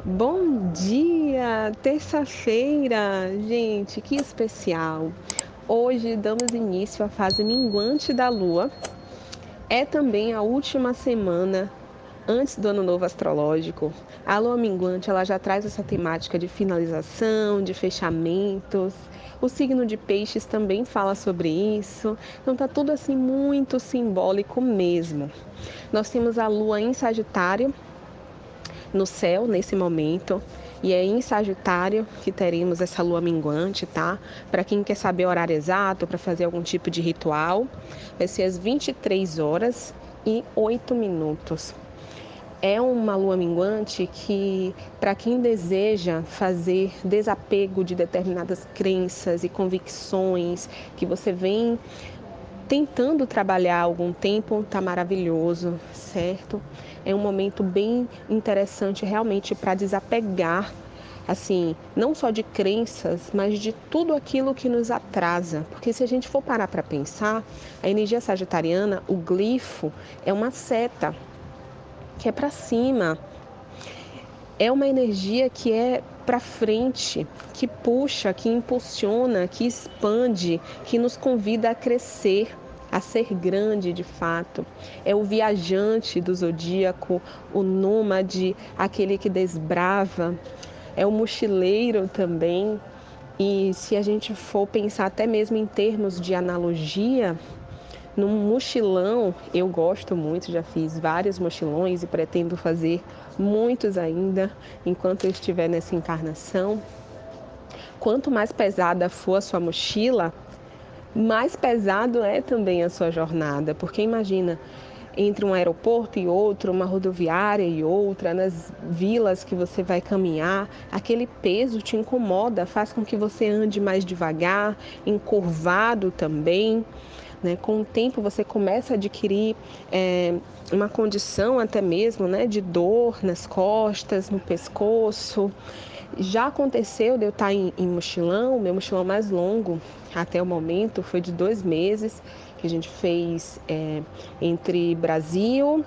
Bom dia, terça-feira, gente, que especial. Hoje damos início à fase minguante da Lua. É também a última semana antes do ano novo astrológico. A Lua minguante, ela já traz essa temática de finalização, de fechamentos. O signo de Peixes também fala sobre isso. Então tá tudo assim muito simbólico mesmo. Nós temos a Lua em Sagitário no céu nesse momento. E é em Sagitário que teremos essa lua minguante, tá? Para quem quer saber o horário exato, para fazer algum tipo de ritual, vai ser às 23h08. É uma lua minguante que, para quem deseja fazer desapego de determinadas crenças e convicções que você vem tentando trabalhar há algum tempo, tá maravilhoso, certo? É um momento bem interessante realmente para desapegar, assim, não só de crenças, mas de tudo aquilo que nos atrasa. Porque se a gente for parar para pensar, a energia sagitariana, o glifo, é uma seta que é para cima. É uma energia que é para frente, que puxa, que impulsiona, que expande, que nos convida a crescer, a ser grande de fato. É o viajante do zodíaco, o nômade, aquele que desbrava, é o mochileiro também. E se a gente for pensar até mesmo em termos de analogia, num mochilão, eu gosto muito, já fiz vários mochilões e pretendo fazer muitos ainda enquanto eu estiver nessa encarnação. Quanto mais pesada for a sua mochila, mais pesado é também a sua jornada, porque imagina, entre um aeroporto e outro, uma rodoviária e outra, nas vilas que você vai caminhar, aquele peso te incomoda, faz com que você ande mais devagar, encurvado também. Né? Com o tempo você começa a adquirir uma condição até mesmo, né, de dor nas costas, no pescoço. Já aconteceu de eu estar em mochilão, meu mochilão mais longo até o momento foi de 2 meses, que a gente fez entre Brasil,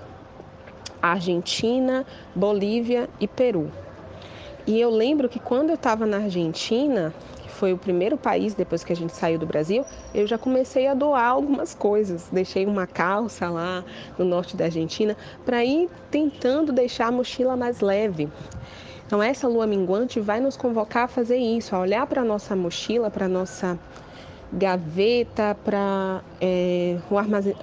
Argentina, Bolívia e Peru. E eu lembro que quando eu estava na Argentina, que foi o primeiro país depois que a gente saiu do Brasil, eu já comecei a doar algumas coisas. Deixei uma calça lá no norte da Argentina para ir tentando deixar a mochila mais leve. Então essa lua minguante vai nos convocar a fazer isso, a olhar para a nossa mochila, para a nossa gaveta, para o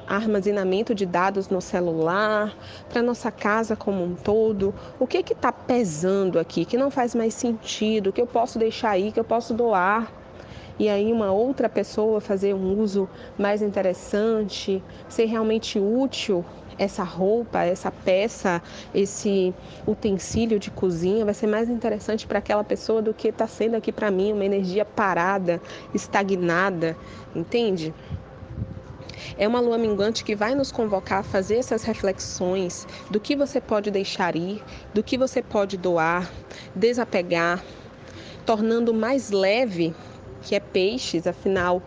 armazenamento de dados no celular, para nossa casa como um todo. O que está pesando aqui, que não faz mais sentido, que eu posso deixar aí, que eu posso doar? E aí uma outra pessoa fazer um uso mais interessante, ser realmente útil. Essa roupa, essa peça, esse utensílio de cozinha vai ser mais interessante para aquela pessoa do que está sendo aqui para mim uma energia parada, estagnada, entende? É uma lua minguante que vai nos convocar a fazer essas reflexões do que você pode deixar ir, do que você pode doar, desapegar, tornando mais leve, que é peixes, afinal,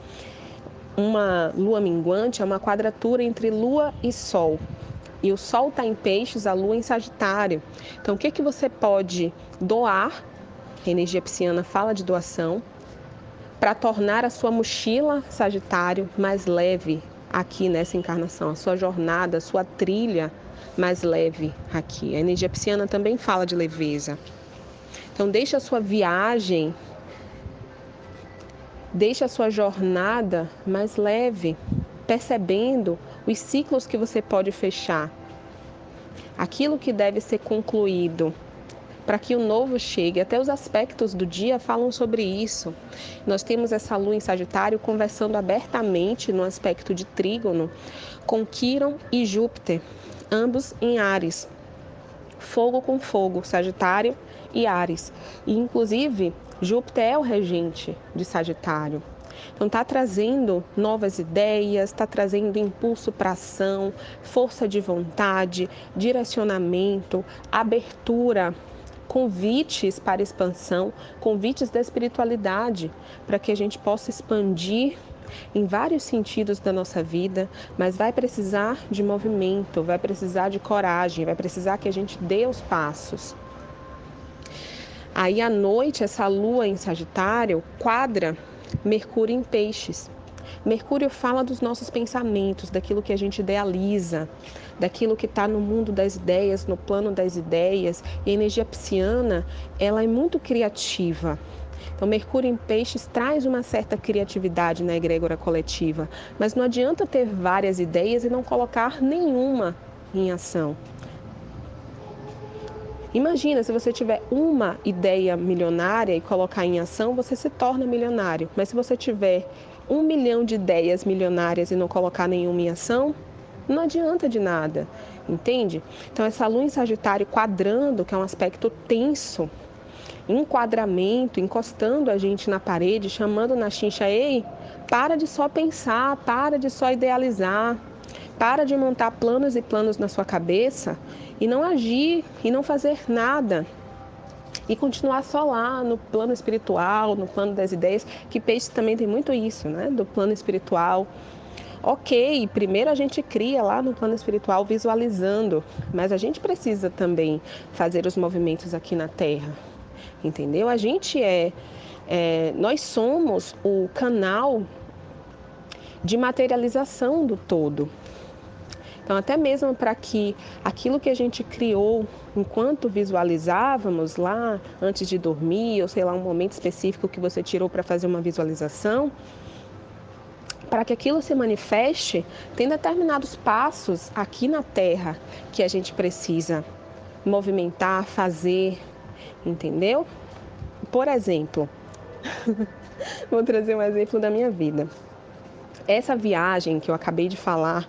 uma lua minguante é uma quadratura entre lua e sol. E o sol está em peixes, a lua em sagitário. Então, o que você pode doar? A energia pisciana fala de doação, para tornar a sua mochila sagitário mais leve aqui nessa encarnação, a sua jornada, a sua trilha mais leve aqui. A energia pisciana também fala de leveza. Então, deixe a sua viagem, deixe a sua jornada mais leve, percebendo os ciclos que você pode fechar, aquilo que deve ser concluído, para que o novo chegue. Até os aspectos do dia falam sobre isso. Nós temos essa lua em Sagitário conversando abertamente no aspecto de trígono com Quirón e Júpiter, ambos em Áries. Fogo com fogo, Sagitário e Áries. E, inclusive, Júpiter é o regente de Sagitário. Então, está trazendo novas ideias, está trazendo impulso para ação, força de vontade, direcionamento, abertura, convites para expansão, convites da espiritualidade, para que a gente possa expandir em vários sentidos da nossa vida, mas vai precisar de movimento, vai precisar de coragem, vai precisar que a gente dê os passos. Aí à noite, essa lua em Sagitário quadra Mercúrio em Peixes. Mercúrio fala dos nossos pensamentos, daquilo que a gente idealiza, daquilo que está no mundo das ideias, no plano das ideias. E a energia pisciana, ela é muito criativa. Então, Mercúrio em Peixes traz uma certa criatividade na egrégora coletiva, mas não adianta ter várias ideias e não colocar nenhuma em ação. Imagina, se você tiver uma ideia milionária e colocar em ação, você se torna milionário. Mas se você tiver 1 milhão de ideias milionárias e não colocar nenhuma em ação, não adianta de nada, entende? Então, essa lua em Sagitário quadrando, que é um aspecto tenso, enquadramento, encostando a gente na parede, chamando na chincha, ei, para de só pensar, para de só idealizar, para de montar planos e planos na sua cabeça e não agir e não fazer nada. E continuar só lá no plano espiritual, no plano das ideias, que peixe também tem muito isso, né? Do plano espiritual. Ok, primeiro a gente cria lá no plano espiritual visualizando, mas a gente precisa também fazer os movimentos aqui na Terra, entendeu? A gente nós somos o canal de materialização do todo. Então, até mesmo para que aquilo que a gente criou enquanto visualizávamos lá antes de dormir, ou sei lá, um momento específico que você tirou para fazer uma visualização, para que aquilo se manifeste, tem determinados passos aqui na Terra que a gente precisa movimentar, fazer, entendeu? Por exemplo, vou trazer um exemplo da minha vida. Essa viagem que eu acabei de falar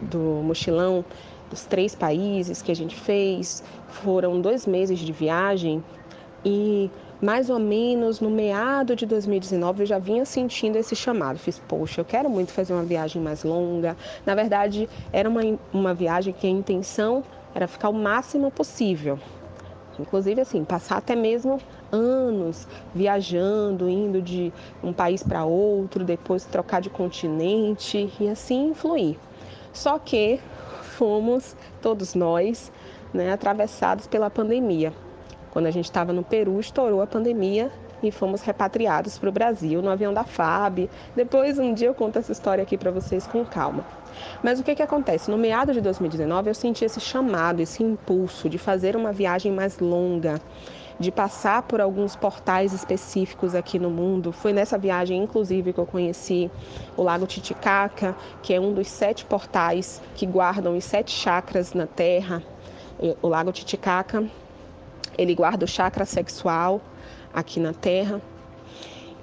do mochilão dos 3 países que a gente fez, foram 2 meses de viagem e mais ou menos no meado de 2019 eu já vinha sentindo esse chamado. Fiz, poxa, eu quero muito fazer uma viagem mais longa. Na verdade, era uma viagem que a intenção era ficar o máximo possível. Inclusive, assim, passar até mesmo anos viajando, indo de um país para outro, depois trocar de continente e assim fluir. Só que fomos, todos nós, né, atravessados pela pandemia. Quando a gente estava no Peru, estourou a pandemia e fomos repatriados para o Brasil no avião da FAB. Depois, um dia eu conto essa história aqui para vocês com calma. Mas o que acontece? No meado de 2019, eu senti esse chamado, esse impulso de fazer uma viagem mais longa, de passar por alguns portais específicos aqui no mundo. Foi nessa viagem, inclusive, que eu conheci o Lago Titicaca, que é um dos 7 portais que guardam os 7 chakras na Terra. O Lago Titicaca, ele guarda o chakra sexual aqui na Terra.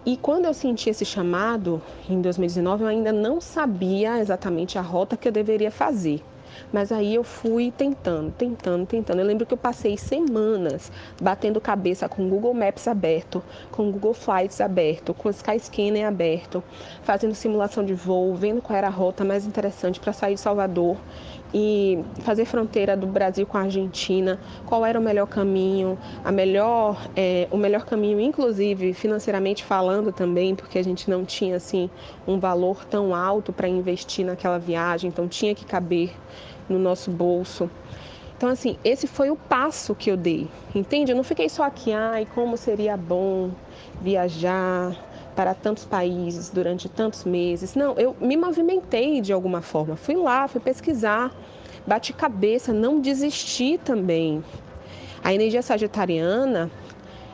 E quando eu senti esse chamado, em 2019, eu ainda não sabia exatamente a rota que eu deveria fazer. Mas aí eu fui tentando. Eu lembro que eu passei semanas batendo cabeça com o Google Maps aberto, com o Google Flights aberto, com o Skyscanner aberto, fazendo simulação de voo, vendo qual era a rota mais interessante para sair de Salvador e fazer fronteira do Brasil com a Argentina, qual era o melhor caminho, o melhor caminho, inclusive financeiramente falando também, porque a gente não tinha assim um valor tão alto para investir naquela viagem, então tinha que caber no nosso bolso. Então, assim, esse foi o passo que eu dei, entende? Eu não fiquei só aqui, ai, como seria bom viajar para tantos países durante tantos meses. Não, eu me movimentei de alguma forma. Fui lá, fui pesquisar, bati cabeça, não desisti também. A energia sagitariana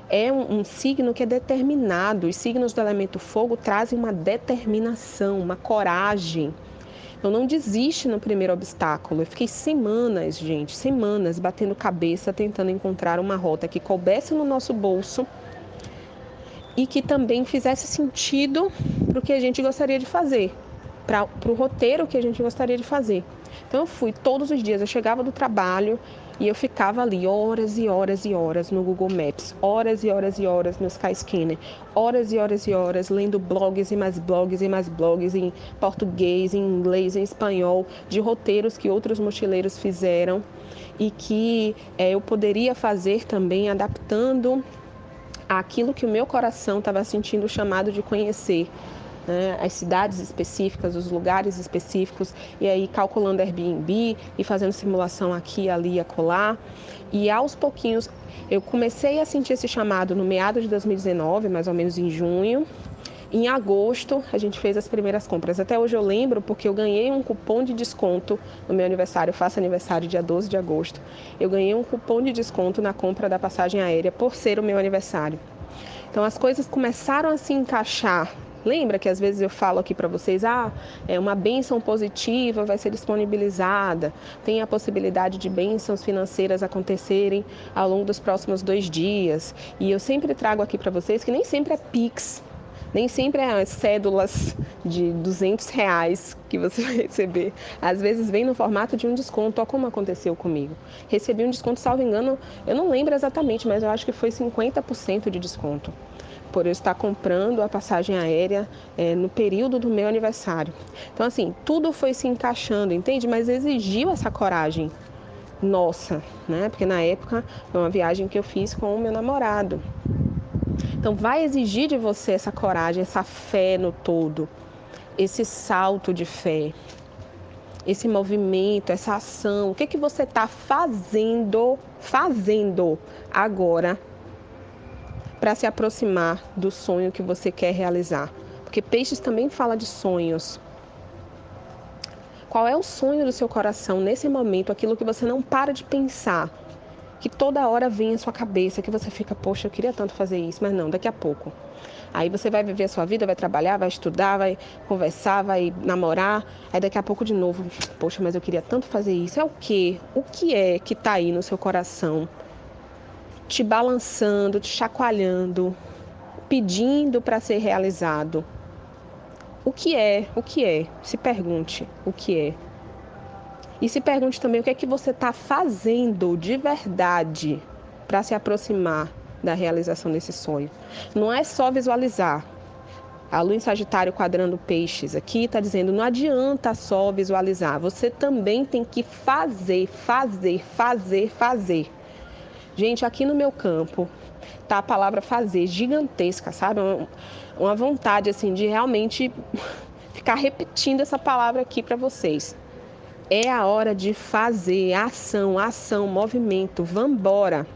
é um signo que é determinado. Os signos do elemento fogo trazem uma determinação, uma coragem. Eu não desiste no primeiro obstáculo. Eu fiquei semanas, gente, semanas batendo cabeça, tentando encontrar uma rota que coubesse no nosso bolso e que também fizesse sentido para o que a gente gostaria de fazer, para o roteiro que a gente gostaria de fazer. Então eu fui todos os dias, eu chegava do trabalho e eu ficava ali horas e horas e horas no Google Maps, horas e horas e horas no Skyscanner, horas e horas e horas lendo blogs e mais blogs e mais blogs em português, em inglês, em espanhol, de roteiros que outros mochileiros fizeram e que eu poderia fazer também adaptando aquilo que o meu coração estava sentindo o chamado de conhecer. né, as cidades específicas, os lugares específicos, e aí calculando Airbnb e fazendo simulação aqui, ali e acolá. E aos pouquinhos eu comecei a sentir esse chamado no meado de 2019, mais ou menos em junho. Em agosto, a gente fez as primeiras compras. Até hoje eu lembro porque eu ganhei um cupom de desconto no meu aniversário. Eu faço aniversário dia 12 de agosto. Eu ganhei um cupom de desconto na compra da passagem aérea por ser o meu aniversário. Então as coisas começaram a se encaixar. Lembra que às vezes eu falo aqui para vocês, uma bênção positiva vai ser disponibilizada, tem a possibilidade de bênçãos financeiras acontecerem ao longo dos próximos 2 dias. E eu sempre trago aqui para vocês que nem sempre é Pix, nem sempre é as cédulas de R$ 200 que você vai receber. Às vezes vem no formato de um desconto, olha como aconteceu comigo. Recebi um desconto, salvo engano, eu não lembro exatamente, mas eu acho que foi 50% de desconto, por eu estar comprando a passagem aérea no período do meu aniversário. Então, assim, tudo foi se encaixando, entende? Mas exigiu essa coragem nossa, né? Porque na época foi uma viagem que eu fiz com o meu namorado. Então, vai exigir de você essa coragem, essa fé no todo, esse salto de fé, esse movimento, essa ação. O que que você está fazendo agora para se aproximar do sonho que você quer realizar? Porque Peixes também fala de sonhos. Qual é o sonho do seu coração nesse momento, aquilo que você não para de pensar, que toda hora vem à sua cabeça, que você fica, poxa, eu queria tanto fazer isso, mas não, daqui a pouco. Aí você vai viver a sua vida, vai trabalhar, vai estudar, vai conversar, vai namorar, aí daqui a pouco de novo, poxa, mas eu queria tanto fazer isso. É o quê? O que é que está aí no seu coração, te balançando, te chacoalhando, pedindo para ser realizado? O que é? O que é? Se pergunte o que é. E se pergunte também o que é que você está fazendo de verdade para se aproximar da realização desse sonho. Não é só visualizar. A lua em Sagitário quadrando Peixes aqui está dizendo, não adianta só visualizar, você também tem que fazer. Gente, aqui no meu campo tá a palavra fazer gigantesca, sabe? Uma vontade assim de realmente ficar repetindo essa palavra aqui para vocês. É a hora de fazer, ação, movimento, vambora.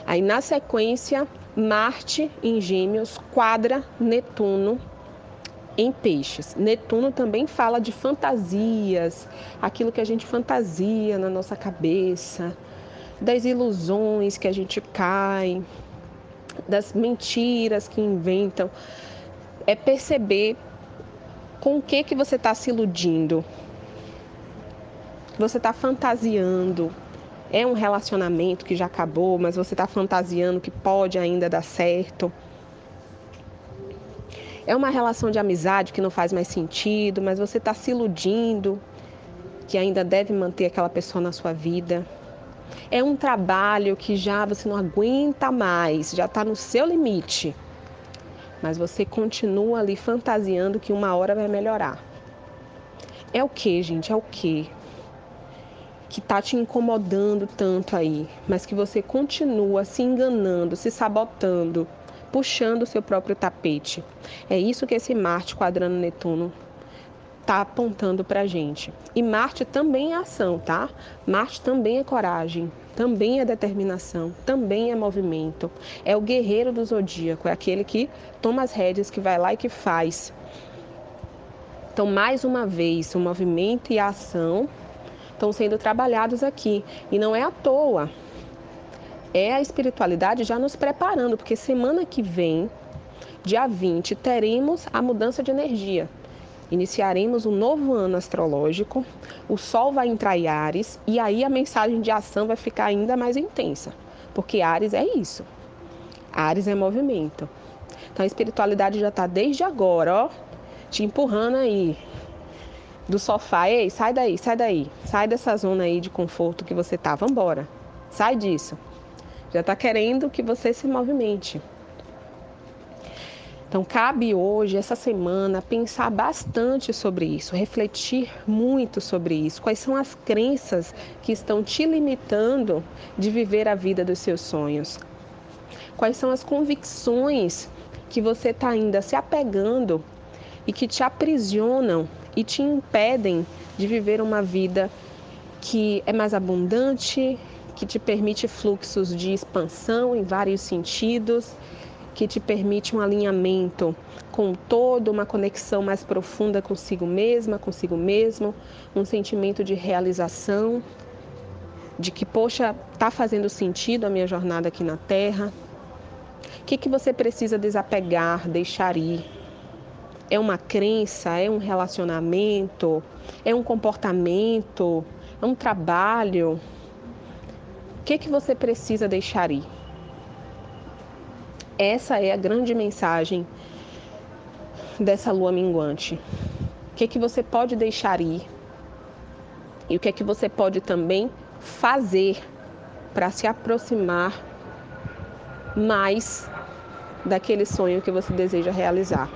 Aí na sequência, Marte em Gêmeos quadra Netuno em Peixes. Netuno também fala de fantasias, aquilo que a gente fantasia na nossa cabeça, das ilusões que a gente cai, das mentiras que inventam. É perceber com o que você está se iludindo, você está fantasiando. É um relacionamento que já acabou, mas você está fantasiando que pode ainda dar certo. É uma relação de amizade que não faz mais sentido, mas você está se iludindo que ainda deve manter aquela pessoa na sua vida. É um trabalho que já você não aguenta mais, já está no seu limite, mas você continua ali fantasiando que uma hora vai melhorar. É o que, gente? É o que está te incomodando tanto aí, mas que você continua se enganando, se sabotando, puxando o seu próprio tapete. É isso que esse Marte quadrando Netuno está apontando para a gente. E Marte também é ação, tá? Marte também é coragem, também é determinação, também é movimento. É o guerreiro do zodíaco, é aquele que toma as rédeas, que vai lá e que faz. Então, mais uma vez, o movimento e a ação estão sendo trabalhados aqui. E não é à toa. É a espiritualidade já nos preparando, porque semana que vem, dia 20, teremos a mudança de energia. Iniciaremos um novo ano astrológico, o Sol vai entrar em Áries e aí a mensagem de ação vai ficar ainda mais intensa, porque Áries é isso. Áries é movimento. Então a espiritualidade já está desde agora, ó, te empurrando aí do sofá. Ei, sai daí, sai dessa zona aí de conforto que você tá, vambora, sai disso. Já está querendo que você se movimente. Então, cabe hoje, essa semana, pensar bastante sobre isso, refletir muito sobre isso. Quais são as crenças que estão te limitando de viver a vida dos seus sonhos? Quais são as convicções que você está ainda se apegando e que te aprisionam e te impedem de viver uma vida que é mais abundante, que te permite fluxos de expansão em vários sentidos, que te permite um alinhamento com o todo, uma conexão mais profunda consigo mesma, consigo mesmo, um sentimento de realização, de que, poxa, está fazendo sentido a minha jornada aqui na Terra. O que você precisa desapegar, deixar ir? É uma crença, é um relacionamento, é um comportamento, é um trabalho? O que você precisa deixar ir? Essa é a grande mensagem dessa lua minguante. O que você pode deixar ir? E o que você pode também fazer para se aproximar mais daquele sonho que você deseja realizar?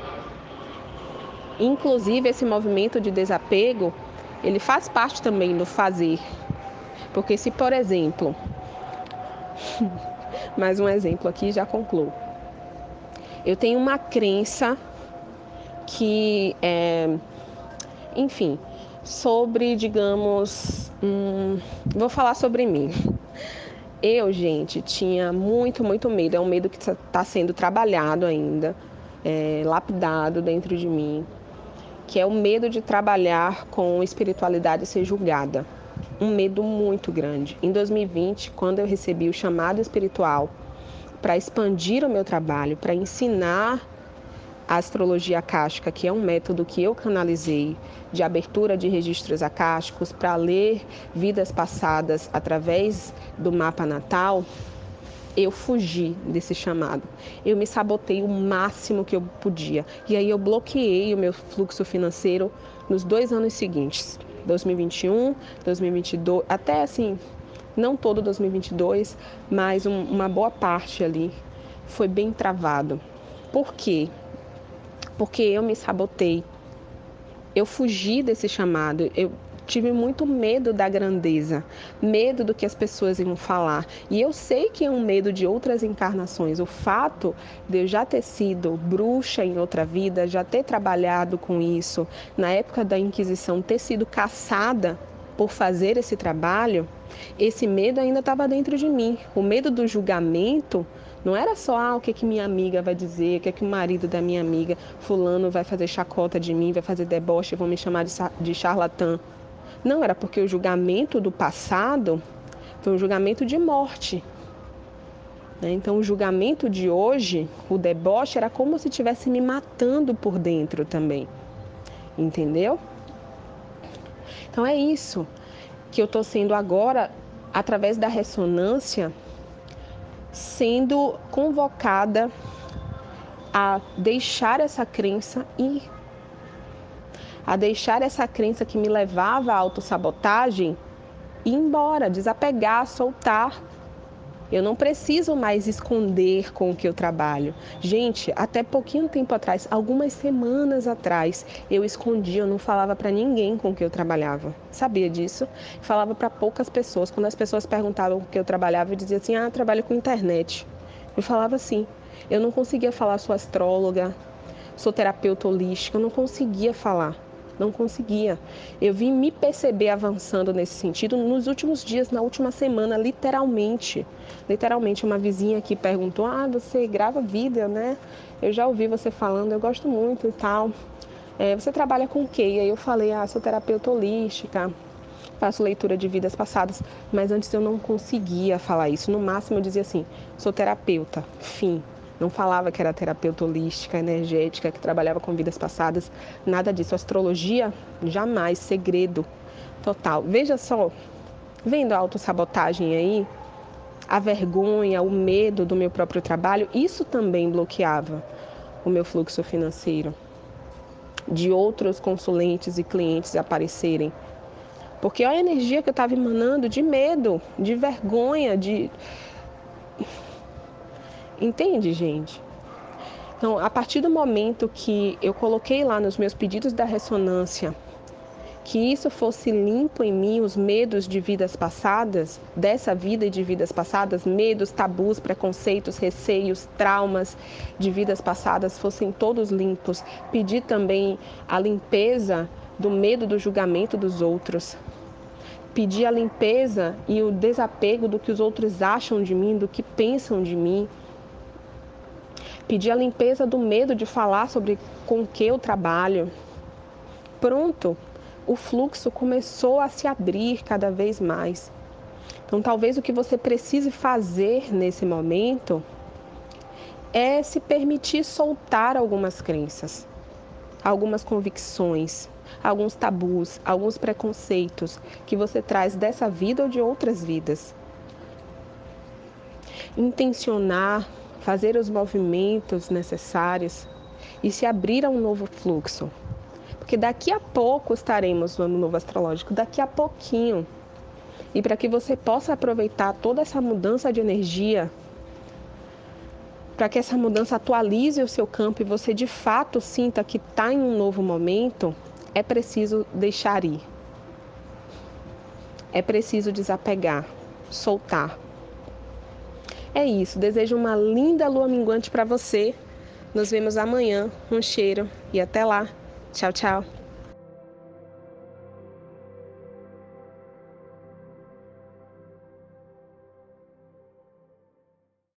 Inclusive, esse movimento de desapego, ele faz parte também do fazer. Porque se, por exemplo, mais um exemplo aqui, já concluo. Eu tenho uma crença que enfim, sobre, digamos, vou falar sobre mim. Eu, gente, tinha muito medo, é um medo que está sendo trabalhado ainda, lapidado dentro de mim, que é o medo de trabalhar com espiritualidade e ser julgada. Um medo muito grande. Em 2020, quando eu recebi o chamado espiritual para expandir o meu trabalho, para ensinar a astrologia acástica, que é um método que eu canalizei de abertura de registros acásticos para ler vidas passadas através do mapa natal, eu fugi desse chamado. Eu me sabotei o máximo que eu podia. E aí eu bloqueei o meu fluxo financeiro nos 2 anos seguintes, 2021, 2022, até assim, não todo 2022, mas uma boa parte ali foi bem travado. Por quê? Porque eu me sabotei. Eu fugi desse chamado. Eu tive muito medo da grandeza, medo do que as pessoas iam falar. E eu sei que é um medo de outras encarnações. O fato de eu já ter sido bruxa em outra vida, já ter trabalhado com isso, na época da Inquisição, ter sido caçada por fazer esse trabalho, esse medo ainda estava dentro de mim. O medo do julgamento não era só o que minha amiga vai dizer, o que o marido da minha amiga, fulano, vai fazer chacota de mim, vai fazer deboche, vão me chamar de charlatã. Não, era porque o julgamento do passado foi um julgamento de morte. Então, o julgamento de hoje, o deboche, era como se estivesse me matando por dentro também. Entendeu? Então, é isso que eu estou sendo agora, através da ressonância, sendo convocada a deixar essa crença ir. A deixar essa crença que me levava à autossabotagem ir embora, desapegar, soltar. Eu não preciso mais esconder com o que eu trabalho. Gente, até pouquinho tempo atrás, algumas semanas atrás, eu escondia, eu não falava para ninguém com o que eu trabalhava. Sabia disso? Falava para poucas pessoas. Quando as pessoas perguntavam o que eu trabalhava, eu dizia assim, trabalho com internet. Eu falava assim. Eu não conseguia falar, sou astróloga, sou terapeuta holística, eu não conseguia falar. Não conseguia. Eu vim me perceber avançando nesse sentido nos últimos dias, na última semana, literalmente. Literalmente, uma vizinha aqui perguntou, você grava vídeo, né? Eu já ouvi você falando, eu gosto muito e tal. Você trabalha com o quê? E aí eu falei, sou terapeuta holística, faço leitura de vidas passadas. Mas antes eu não conseguia falar isso. No máximo eu dizia assim, sou terapeuta, fim. Não falava que era terapeuta holística, energética, que trabalhava com vidas passadas, nada disso. Astrologia, jamais, segredo total. Veja só, vendo a autossabotagem aí, a vergonha, o medo do meu próprio trabalho, isso também bloqueava o meu fluxo financeiro. De outros consulentes e clientes aparecerem. Porque a energia que eu estava emanando de medo, de vergonha, de... Entende, gente? Então, a partir do momento que eu coloquei lá nos meus pedidos da ressonância que isso fosse limpo em mim, os medos de vidas passadas, dessa vida e de vidas passadas, medos, tabus, preconceitos, receios, traumas de vidas passadas fossem todos limpos. Pedir também a limpeza do medo do julgamento dos outros. Pedir a limpeza e o desapego do que os outros acham de mim, do que pensam de mim. Pedir a limpeza do medo de falar sobre com o que eu trabalho. Pronto, o fluxo começou a se abrir cada vez mais. Então, talvez o que você precise fazer nesse momento é se permitir soltar algumas crenças, algumas convicções, alguns tabus, alguns preconceitos que você traz dessa vida ou de outras vidas. Intencionar, fazer os movimentos necessários e se abrir a um novo fluxo. Porque daqui a pouco estaremos no ano novo astrológico, daqui a pouquinho. E para que você possa aproveitar toda essa mudança de energia, para que essa mudança atualize o seu campo e você de fato sinta que está em um novo momento, é preciso deixar ir. É preciso desapegar, soltar. É isso, desejo uma linda lua minguante para você. Nos vemos amanhã. Um cheiro e até lá. Tchau, tchau.